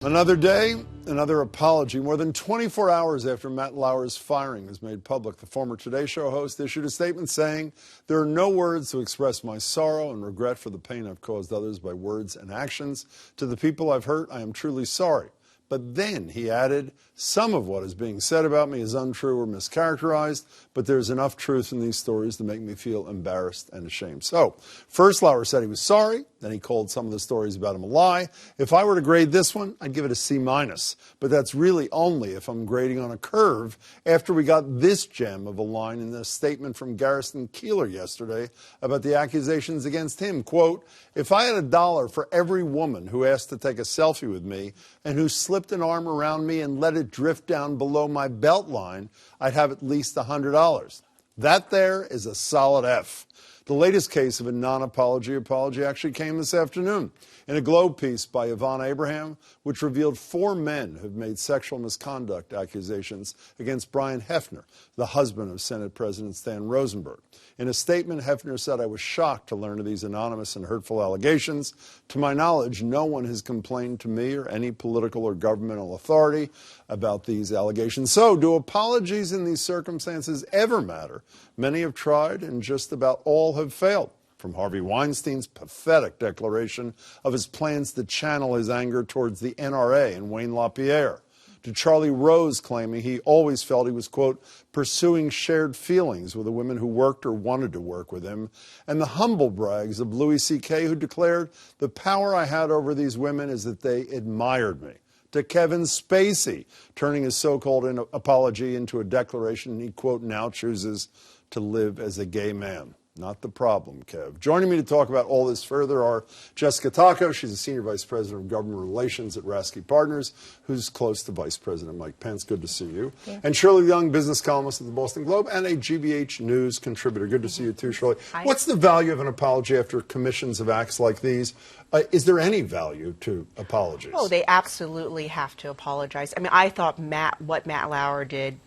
Another day, another apology. More than 24 hours after Matt Lauer's firing was made public, the former Today Show host issued a statement saying, "There are no words to express my sorrow and regret for the pain I've caused others by words and actions. To the people I've hurt, I am truly sorry." But then he added, "Some of what is being said about me is untrue or mischaracterized, but there's enough truth in these stories to make me feel embarrassed and ashamed." So, first Lauer said he was sorry, then he called some of the stories about him a lie. If I were to grade this one, I'd give it a C-, but that's really only if I'm grading on a curve after we got this gem of a line in the statement from Garrison Keillor yesterday about the accusations against him. Quote, "If I had $1 for every woman who asked to take a selfie with me and who slipped an arm around me and let it drift down below my belt line, I'd have at least $100. That there is a solid F." The latest case of a non-apology apology actually came this afternoon in a Globe piece by Yvonne Abraham, which revealed 4 men have made sexual misconduct accusations against Brian Hefner, the husband of Senate President Stan Rosenberg. In a statement, Hefner said, "I was shocked to learn of these anonymous and hurtful allegations. To my knowledge, no one has complained to me or any political or governmental authority about these allegations." So, do apologies in these circumstances ever matter? Many have tried, and just about all have failed. From Harvey Weinstein's pathetic declaration of his plans to channel his anger towards the NRA and Wayne LaPierre, to Charlie Rose claiming he always felt he was, quote, "pursuing shared feelings with the women who worked or wanted to work with him," and the humble brags of Louis C.K., who declared, "The power I had over these women is that they admired me," to Kevin Spacey, turning his so-called apology into a declaration he, quote, "now chooses to live as a gay man." Not the problem, Kev. Joining me to talk about all this further are Jessica Tocco. She's a Senior Vice President of Government Relations at Rasky Partners, who's close to Vice President Mike Pence. Good to see you. Yeah. And Shirley Leung, business columnist at the Boston Globe and a GBH News contributor. Good to see you too, Shirley. Hi. What's the value of an apology after commissions of acts like these? Is there any value to apologies? Oh, they absolutely have to apologize. I mean, I thought what Matt Lauer did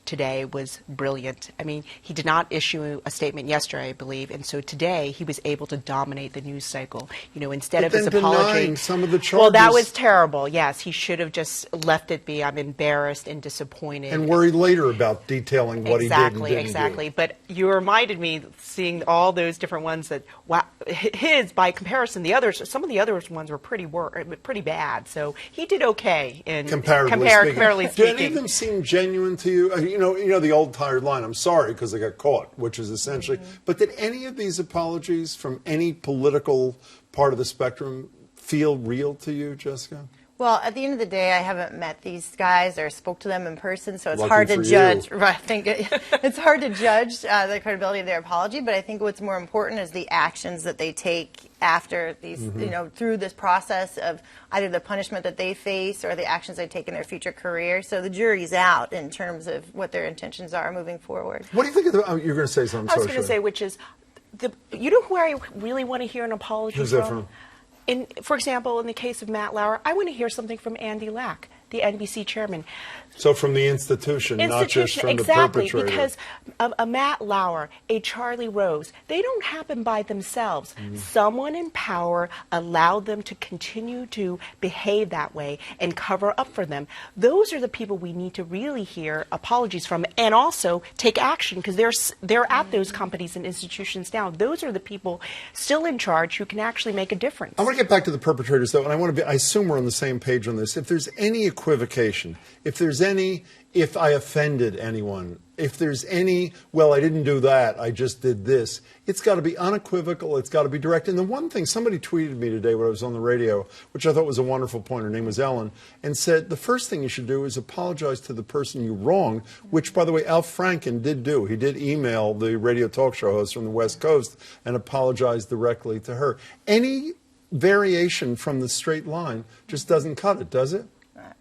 today was brilliant. I mean, he did not issue a statement yesterday, I believe, and so today he was able to dominate the news cycle. You know, instead of his apology, some of the charges. Well, that was terrible. Yes, he should have just left it be. I'm embarrassed and disappointed. And worried later about detailing what he did and didn't Exactly. do. But you reminded me, seeing all those different ones, that wow, his, by comparison, some of the other ones were pretty bad. So he did okay in comparatively speaking. Do any of them seem genuine to you? You know the old tired line, "I'm sorry because I got caught," which is essentially. But did any of these apologies from any political part of the spectrum feel real to you, Jessica? Well, at the end of the day, I haven't met these guys or spoke to them in person, so it's Lucky hard to judge. You. Right, I think it's hard to judge the credibility of their apology. But I think what's more important is the actions that they take after these, through this process of either the punishment that they face or the actions they take in their future career. So the jury's out in terms of what their intentions are moving forward. What do you think of the? Oh, you're going to say something. I was going to say, which is, you know who I really want to hear an apology Who's that from? For example, in the case of Matt Lauer, I want to hear something from Andy Lack, the NBC chairman. So from the institution, not just from the perpetrator. Exactly, because a Matt Lauer, a Charlie Rose, they don't happen by themselves. Someone in power allowed them to continue to behave that way and cover up for them. Those are the people we need to really hear apologies from, and also take action, because they're at those companies and institutions now. Those are the people still in charge who can actually make a difference. I want to get back to the perpetrators, though, and I assume we're on the same page on this. If there's any equivocation, if I offended anyone, if there's any, well, I didn't do that, I just did this, it's got to be unequivocal, it's got to be direct. And the one thing, somebody tweeted me today when I was on the radio, which I thought was a wonderful point, her name was Ellen, and said the first thing you should do is apologize to the person you wronged, which, by the way, Al Franken did do. He did email the radio talk show host from the West Coast and apologize directly to her. Any variation from the straight line just doesn't cut it, does it?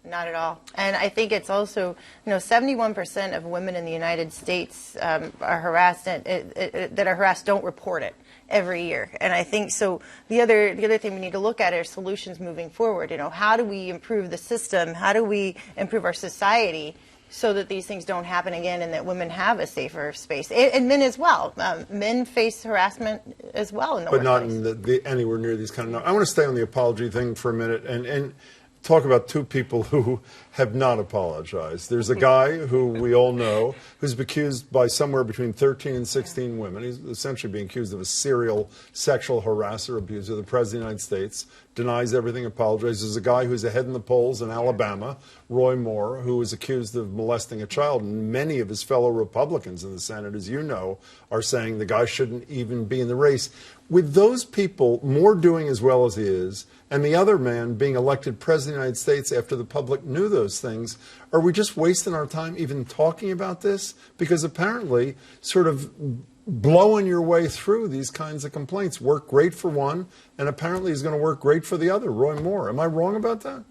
Not at all. And I think it's also, 71% of women in the United States are harassed, that are harassed don't report it every year. And I think so. The other thing we need to look at are solutions moving forward. How do we improve the system? How do we improve our society so that these things don't happen again and that women have a safer space? And men as well. Men face harassment as well in the workplace. But not in anywhere near these kind of numbers. I want to stay on the apology thing for a minute and talk about two people who have not apologized. There's a guy who we all know who's accused by somewhere between 13 and 16 women. He's essentially being accused of a serial sexual harasser, abuser. The President of the United States denies everything, apologizes. There's a guy who's ahead in the polls in Alabama, Roy Moore, who is accused of molesting a child. And many of his fellow Republicans in the Senate, as you know, are saying the guy shouldn't even be in the race. With those people, Moore doing as well as he is, and the other man being elected President of the United States after the public knew those things, are we just wasting our time even talking about this? Because apparently sort of blowing your way through these kinds of complaints work great for one, and apparently is going to work great for the other, Roy Moore. Am I wrong about that?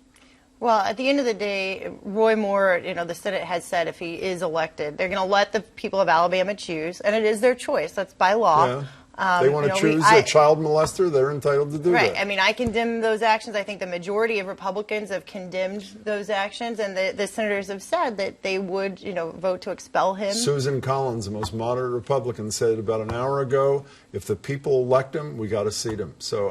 Well, at the end of the day, Roy Moore, the Senate has said if he is elected, they're going to let the people of Alabama choose, and it is their choice. That's by law. Yeah. They want to choose a child molester, they're entitled to do that. Right. I mean, I condemn those actions. I think the majority of Republicans have condemned those actions, and the senators have said that they would, vote to expel him. Susan Collins, the most moderate Republican, said about an hour ago, if the people elect him, we got to seat him. So,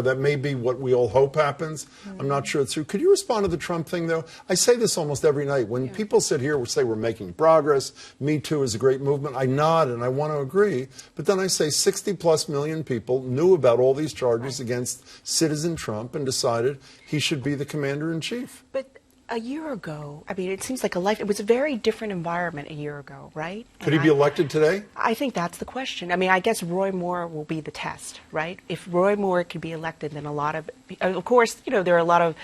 that may be what we all hope happens. I'm not sure it's true. Could you respond to the Trump thing, though? I say this almost every night. When people sit here and say we're making progress, Me Too is a great movement, I nod and I want to agree. But then I say 60-plus million people knew about all these charges against citizen Trump and decided he should be the commander-in-chief. But a year ago, it seems like it was a very different environment a year ago, right? Could he be elected today? I think that's the question. I guess Roy Moore will be the test, right? If Roy Moore could be elected, then of course, there are a lot of,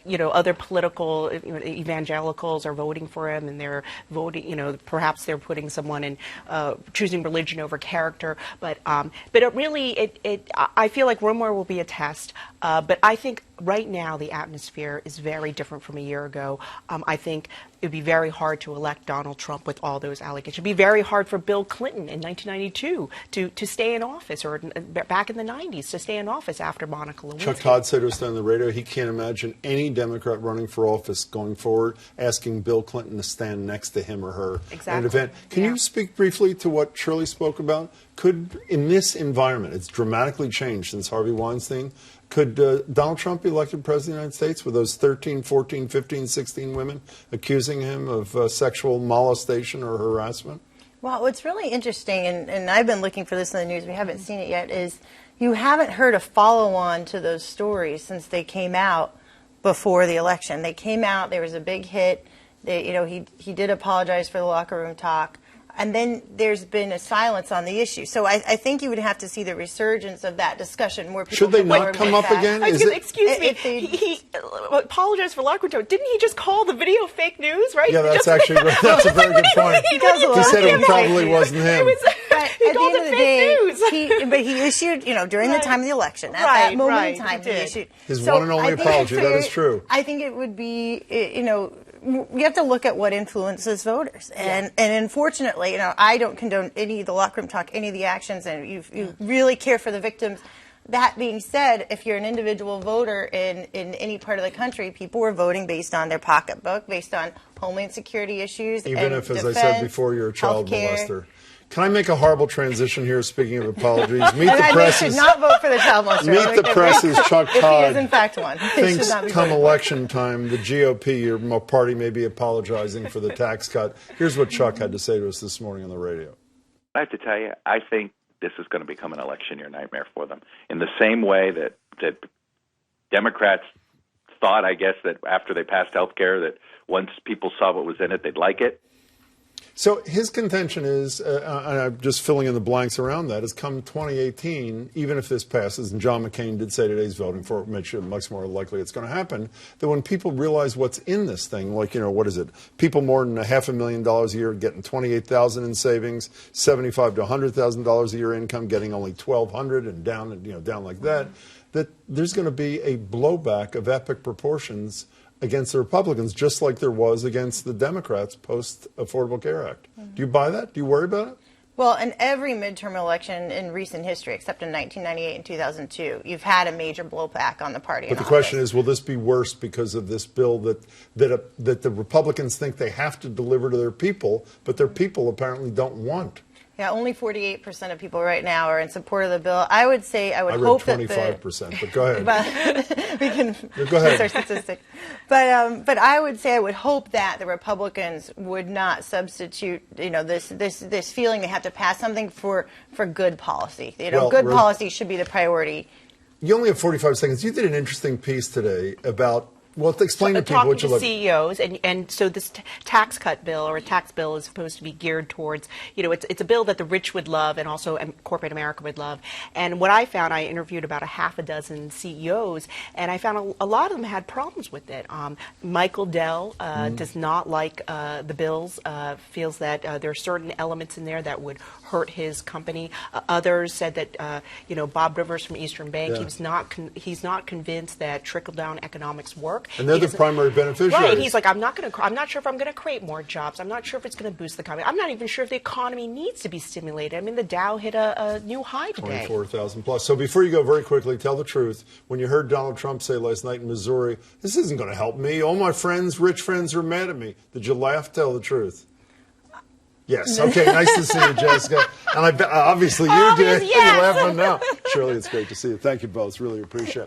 other political evangelicals are voting for him, and they're voting, perhaps they're putting someone in, choosing religion over character. But I feel like Roy Moore will be a test. But I think right now the atmosphere is very different from a year ago. I think it would be very hard to elect Donald Trump with all those allegations. It would be very hard for Bill Clinton in 1992 to stay in office, or back in the 90s to stay in office after Monica Lewinsky. Chuck Todd said to us on the radio he can't imagine any Democrat running for office going forward asking Bill Clinton to stand next to him or her at an event. Can you speak briefly to what Shirley spoke about? Could, in this environment, it's dramatically changed since Harvey Weinstein, could Donald Trump be elected President of the United States with those 13, 14, 15, 16 women accusing him of sexual molestation or harassment? Well, what's really interesting, and I've been looking for this in the news, we haven't seen it yet, is you haven't heard a follow-on to those stories since they came out before the election. They came out, there was a big hit. He did apologize for the locker room talk. And then there's been a silence on the issue. So I think you would have to see the resurgence of that discussion. More people should they not come up again? Excuse me. He apologized for locker room talk. Didn't he just call the video fake news? Right? Yeah, that's a very good point. He said it probably wasn't him. He called it fake news. But he issued, during the time of the election, at that moment in time, he issued his one and only apology. That is true. I think it would be, you have to look at what influences voters, and unfortunately, I don't condone any of the locker room talk, any of the actions, and you really care for the victims. That being said, if you're an individual voter in any part of the country, people were voting based on their pocketbook, based on homeland security issues, even if, as I said before, you're a child molester. Can I make a horrible transition here, speaking of apologies? Meet the Press should not vote for the child molester. Meet the Press's Chuck Todd. If he is, in fact, one. Thinks come election time, the GOP, your party, may be apologizing for the tax cut. Here's what Chuck had to say to us this morning on the radio. I have to tell you, I think this is going to become an election year nightmare for them. In the same way that Democrats thought, I guess, that after they passed health care, that once people saw what was in it, they'd like it. So his contention is, and I'm just filling in the blanks around that, is come 2018, even if this passes, and John McCain did say today he's voting for it, makes it much more likely it's going to happen, that when people realize what's in this thing, like, what is it? People more than $500,000 a year getting $28,000 in savings, $75,000 to $100,000 a year income, getting only $1,200 and down like that, that there's going to be a blowback of epic proportions against the Republicans, just like there was against the Democrats post-Affordable Care Act. Do you buy that? Do you worry about it? Well, in every midterm election in recent history, except in 1998 and 2002, you've had a major blowback on the party. But the question is, will this be worse because of this bill that the Republicans think they have to deliver to their people, but their people apparently don't want? Yeah, only 48% of people right now are in support of the bill. I would say I would I hope read that 25%, but go ahead. But we can Go ahead. use our statistics. But I would say I would hope that the Republicans would not substitute, this feeling they have to pass something for good policy. Well, good policy should be the priority. You only have 45 seconds. You did an interesting piece today about, well, explain to people talking what you to look. CEOs, and so this tax cut bill or tax bill is supposed to be geared towards, it's a bill that the rich would love and also corporate America would love. And what I found, I interviewed about a half a dozen CEOs, and I found a lot of them had problems with it. Michael Dell does not like the bills, feels that there are certain elements in there that would hurt his company. Others said that, Bob Rivers from Eastern Bank, Yeah. he's not convinced that trickle-down economics work. And they're the primary beneficiaries. Right. He's like, I'm not sure if I'm going to create more jobs. I'm not sure if it's going to boost the economy. I'm not even sure if the economy needs to be stimulated. I mean, the Dow hit a new high today. 24,000 plus. So before you go, very quickly, tell the truth. When you heard Donald Trump say last night in Missouri, this isn't going to help me. All my friends, rich friends, are mad at me. Did you laugh? Tell the truth. Yes. Okay. Nice to see you, Jessica. And obviously you did. Yes. You're laughing now. Shirley, it's great to see you. Thank you both. Really appreciate it.